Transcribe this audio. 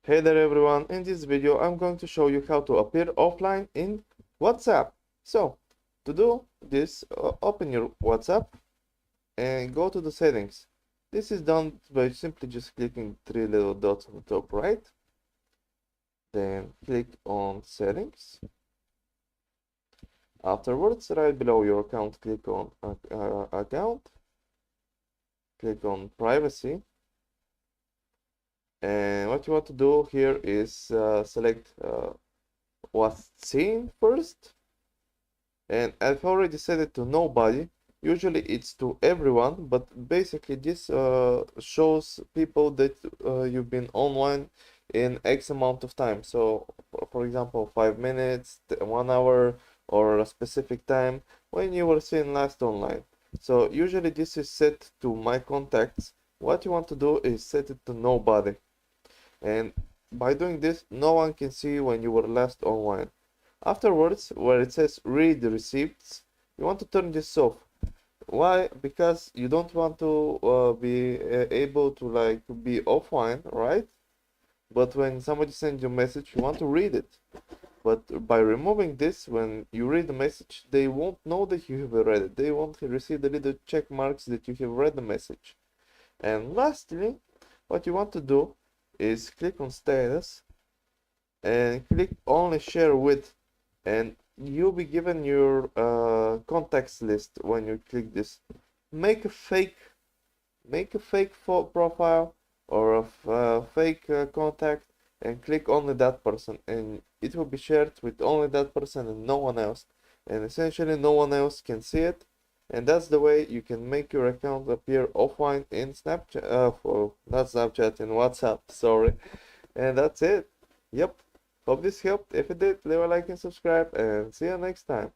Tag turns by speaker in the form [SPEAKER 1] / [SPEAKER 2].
[SPEAKER 1] Hey there everyone, in this video I'm going to show you how to appear offline in WhatsApp. So, to do this, open your WhatsApp and go to the settings. This is done by simply just clicking three little dots on the top right. Then click on settings. Afterwards, right below your account, click on account. Click on privacy. And what you want to do here is select what's seen first, and I've already set it to nobody. Usually it's to everyone, but basically this shows people that you've been online in X amount of time. So for example, 5 minutes, 1 hour, or a specific time when you were seen last online. So usually this is set to my contacts. What you want to do is set it to nobody, and by doing this, no one can see when you were last online. Afterwards, where it says read receipts, you want to turn this off. Why? Because you don't want to be able to be offline, right? But when somebody sends you a message, you want to read it. But by removing this, when you read the message, they won't know that you have read it. They won't receive the little check marks that you have read the message. And lastly, what you want to do is click on status and click only share with, and you'll be given your contacts list. When you click this, make a fake profile or a fake contact and click only that person, and it will be shared with only that person and no one else, and essentially no one else can see it. And that's the way you can make your account appear offline in Snapchat, not Snapchat, in WhatsApp, sorry. And that's it. Yep. Hope this helped. If it did, leave a like and subscribe, and see you next time.